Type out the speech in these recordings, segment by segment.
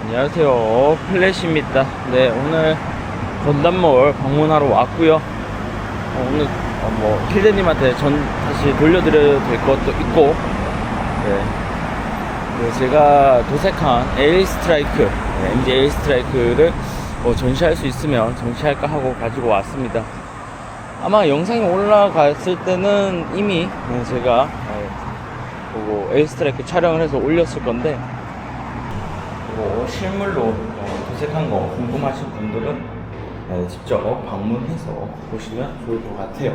안녕하세요, 플래시입니다. 네, 오늘 건담몰 방문하러 왔고요. 오늘 힐데님한테 다시 돌려드려야 될 것도 있고, 네, 제가 도색한 에일 스트라이크, MG 에일 스트라이크를 전시할 수 있으면 전시할까 하고 가지고 왔습니다. 아마 영상이 올라갔을 때는 이미 제가 에일 스트라이크 촬영을 해서 올렸을 건데, 실물로 도색한 거 궁금하신 분들은 직접 방문해서 보시면 좋을 것 같아요.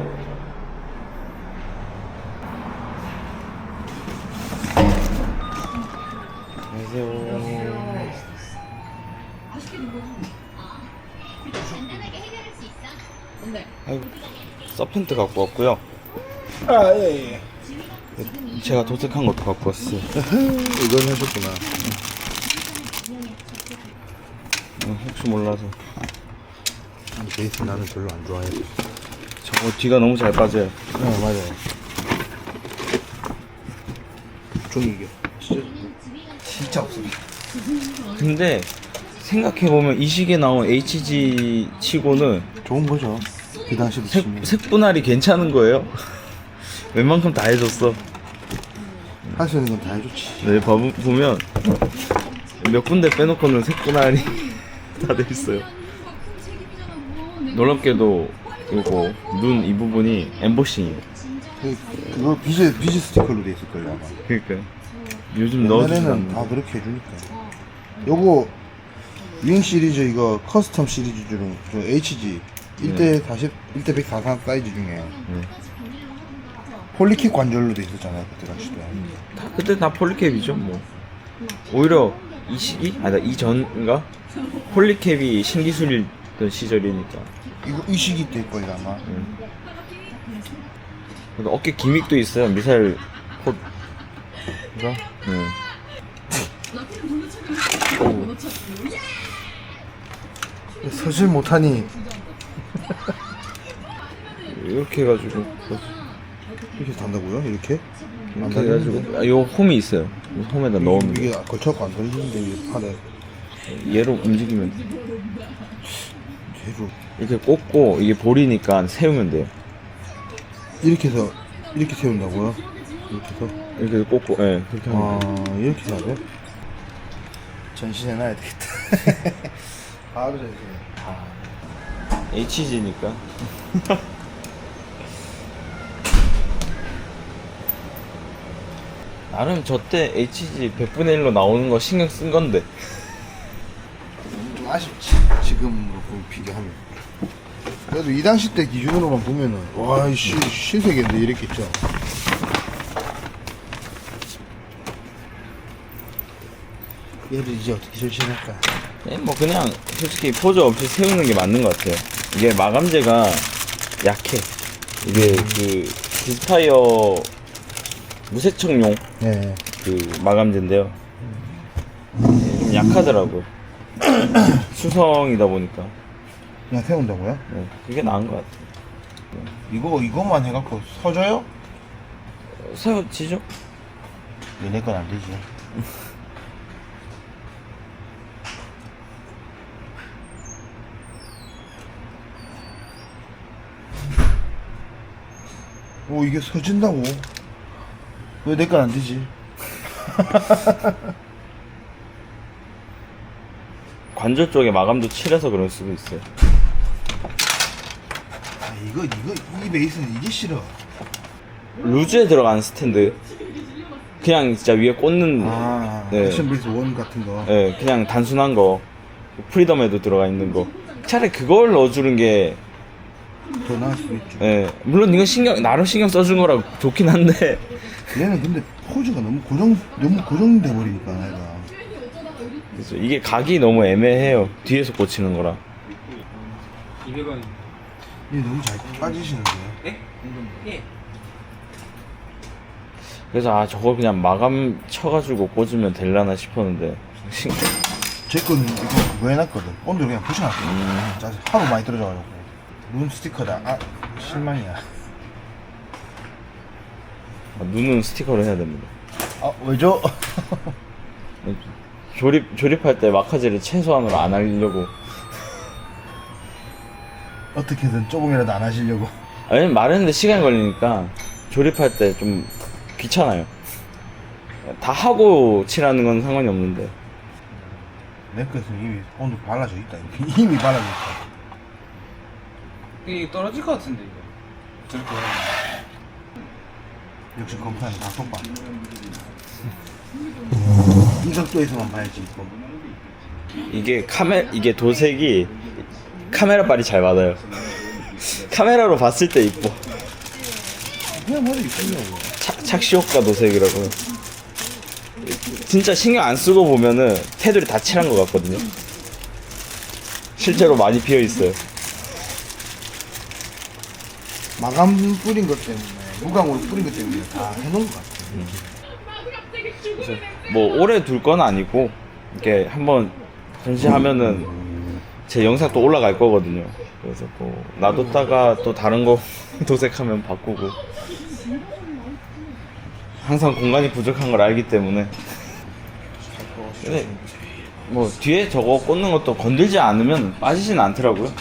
안녕하세요. 아이고, 서펜트 갖고 왔고요. 아, 예. 제가 도색한 것도 갖고 왔어요. 이걸 하셨구나. 혹시 몰라서. 베이스 나는 별로 안 좋아해. 저거 뒤가 너무 잘 빠져요. 네, 맞아요. 종이교. 진짜 없습니다. 근데 생각해보면 이 시기에 나온 HG 치고는 좋은 거죠. 그 당시도 치면. 색분할이 괜찮은 거예요. 웬만큼 다 해줬어. 할 수 있는 건 다 해줬지. 네, 보면 몇 군데 빼놓고는 색분할이 다 돼 있어요. 놀랍게도 이거 눈 이 부분이 엠보싱이에요. 그거 비즈 스티커로 돼 있을걸요, 아마. 그러니까 요즘 넣어주는 옛날에는 다 그렇게 해주니까. 요거, 윙 시리즈 이거 커스텀 시리즈 중, 저 HG 1대 40, 1대 143 사이즈 중에 폴리킥 관절로 돼 있었잖아요, 그때 당시도. 그때 다 폴리캡이죠 뭐. 오히려 이 시기? 아니다 이전인가? 폴리캡이 신기술이던 시절이니까. 이거 이 시기 때일걸요, 아마. 그래도 어깨 기믹도 있어요. 미사일 포가. 네. 서질 못하니 이렇게 해가지고 이렇게 단다고요? 이렇게? 안 이렇게 해가지고 요 홈이 있어요. 요 홈에다 넣으면 이게 걸쳐갖고 안 돌리는데 이게 팔에 얘로 움직이면 돼. 계속 이렇게 꽂고 이게 볼이니까 세우면 돼요. 이렇게 해서 이렇게 세운다고요? 이렇게 해서? 이렇게 꽂고 예 그렇게 하면 돼요. 아, 이렇게 해야 돼? 전시해놔야 되겠다. 바로 전시해. HG니까. 나름 저 때 HG 100분의 1로 나오는 거 신경 쓴 건데. 좀 아쉽지. 지금으로 비교하면. 그래도 이 당시 때 기준으로만 보면은 와, 신세계인데 이랬겠죠. 얘를 이제 어떻게 전시할까? 뭐 그냥 솔직히 포즈 없이 세우는 게 맞는 것 같아요. 이게 마감재가 약해. 이게 그 디스파이어 무세척용 네. 그 마감재인데요. 좀 약하더라고요. 수성이다 보니까. 그냥 세운다고요? 네, 그게 나은 것 같아요. 이것만 해갖고 서져요? 세워지죠? 얘네 건 안 되지. 오, 이게 서진다고? 왜 내 건 안 되지? 관절 쪽에 마감도 칠해서 그럴 수도 있어요. 아, 이 베이스는 이게 싫어. 루즈에 들어가는 스탠드. 그냥 진짜 위에 꽂는. 아, 네. 액션 베이스 원 같은 거. 네, 그냥 단순한 거. 프리덤에도 들어가 있는 거. 차라리 그걸 넣어주는 게. 더 나을 수도 있죠. 예, 물론 이건 나름 신경 써준 거라 좋긴 한데. 얘는 근데 포즈가 너무 고정돼 버리니까, 내가. 그래서 이게 각이 너무 애매해요. 뒤에서 꽂히는 거라. 200원. 얘 너무 잘 빠지시는데요? 네? 예. 그래서 저거 그냥 마감 쳐가지고 꽂으면 될라나 싶었는데. 제 거는 이거 그거 해놨거든. 온도를 그냥 붙여놨거든. 짜증 하도 많이 떨어져가지고. 눈 스티커다. 아, 실망이야. 눈은 스티커를 해야 됩니다. 아, 왜죠? 조립할 때 마카지를 최소한으로 안 하려고. 어떻게든 조금이라도 안 하시려고. 아니 마르는데 시간이 걸리니까 조립할 때 좀 귀찮아요. 다 하고 칠하는 건 상관이 없는데. 내 것은 이미 온도 발라져 있다. 이미 발라져 있다. 이게 떨어질 것 같은데 이거. 저렇게 하면. 역시 컴퓨터는 각도봐. 이 각도에서만 봐야지. 이게 도색이 카메라 빨이 잘 받아요. 카메라로 봤을 때 이뻐. 그냥 머리 이쁘냐. 착시 효과 도색이라고. 진짜 신경 안 쓰고 보면은 테두리 다 칠한 것 같거든요. 실제로 많이 비어 있어요. 마감 뿌린 것 때문에, 무광으로 뿌린 것 때문에 다 해놓은 것 같아. 그래서 뭐 오래 둘 건 아니고 이렇게 한번 전시하면은 제 영상 또 올라갈 거거든요. 그래서 뭐 놔뒀다가 또 다른 거 도색하면 바꾸고. 항상 공간이 부족한 걸 알기 때문에. 근데 뭐 뒤에 저거 꽂는 것도 건들지 않으면 빠지진 않더라고요.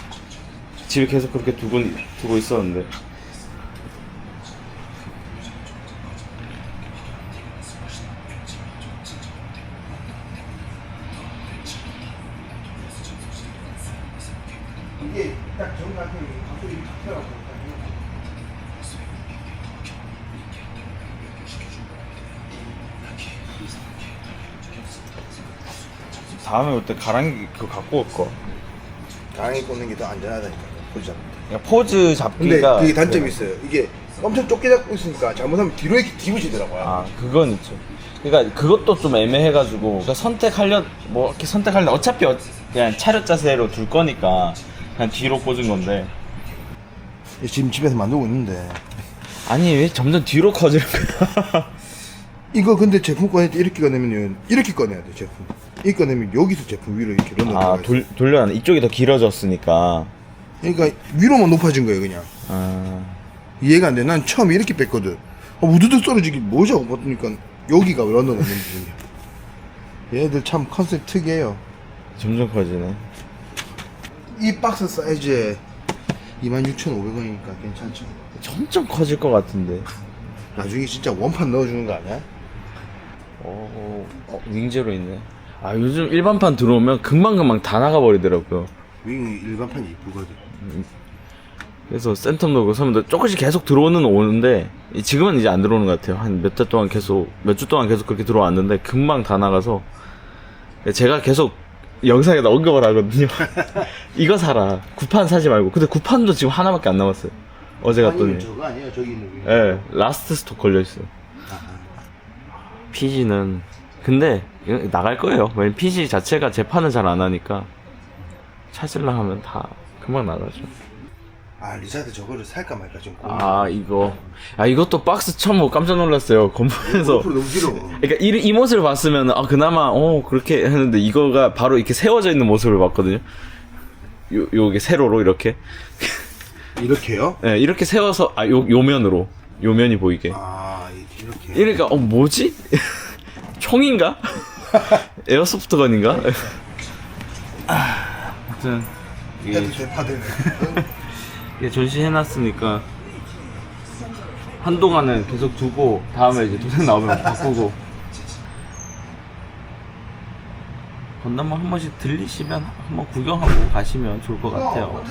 집에 계속 그렇게 두고 있었는데. 이게 딱 정확하게 각도이 바뀌어갖고. 다음에 올 때 가랑이 그거 갖고 올 거. 가랑이 꽂는 게 더 안전하다니까. 보자. 그러니까 포즈 근데 잡기가. 그게 단점이 있어요. 이게 엄청 좁게 잡고 있으니까 잘못하면 뒤로 이렇게 뒤부시더라고요. 아, 그건 있죠. 그러니까 그것도 좀 애매해가지고, 그러니까 뭐 이렇게 선택하려 어차피 그냥 차렷 자세로 둘 거니까 그냥 뒤로 꽂은 건데. 지금 집에서 만들고 있는데. 아니 왜 점점 뒤로 커지는 거야? 이거 근데 제품 꺼낼 때 이렇게 꺼내면 이렇게 꺼내야 돼 제품. 이렇게 꺼내면 여기서 제품 위로 이렇게 넣어놔. 아, 돌려놨네. 이쪽이 더 길어졌으니까. 그러니까 위로만 높아진 거예요 그냥. 아, 이해가 안 돼. 난 처음에 이렇게 뺐거든. 우두둑 떨어지기 뭐지 하고 봤더니까 여기가 런던 없는 부분이야. 얘네들 참 컨셉 특이해요. 점점 커지네. 이 박스 사이즈에 26,500원이니까 괜찮죠. 점점 커질 것 같은데. 나중에 진짜 원판 넣어주는 거 아니야? 윙제로 있네. 아, 요즘 일반판 들어오면 금방금방 다 나가버리더라고요. 윙이 일반판이 이쁘거든. 그래서 센텀 넣고 서면 조금씩 계속 들어오는 오는데 지금은 이제 안 들어오는 것 같아요. 한 몇 주 동안 계속 그렇게 들어왔는데 금방 다 나가서 제가 계속 영상에다 언급을 하거든요. 이거 사라. 구판 사지 말고. 근데 구판도 지금 하나밖에 안 남았어요. 어제 갔더니. 아니면 저거 아니에요? 저기 있는 윙. 예, 라스트 스톡 걸려있어요. PG는 근데 이거 나갈 거예요. 왜냐면 PG 자체가 재판을 잘 안 하니까 찾으려 하면 다 금방 나가죠. 아 리사드 저거를 살까 말까 좀 고민. 아, 이것도 박스 처음 보고 깜짝 놀랐어요. 건물에서. 앞으로 너무 길어. 그러니까 이 모습을 봤으면 그나마 그렇게 했는데 이거가 바로 이렇게 세워져 있는 모습을 봤거든요. 요게 세로로 이렇게. 이렇게요? 네, 이렇게 세워서 요면으로 요면이 보이게. 아 이렇게. 이러니까 뭐지? 총인가? 에어소프트건인가? 아무튼 해도 재파되네. 이게 전시해놨으니까 한동안은 계속 두고 다음에 이제 도색 나오면 바꾸고. 건담만 한 번씩 들리시면 한번 구경하고 가시면 좋을 것 같아요.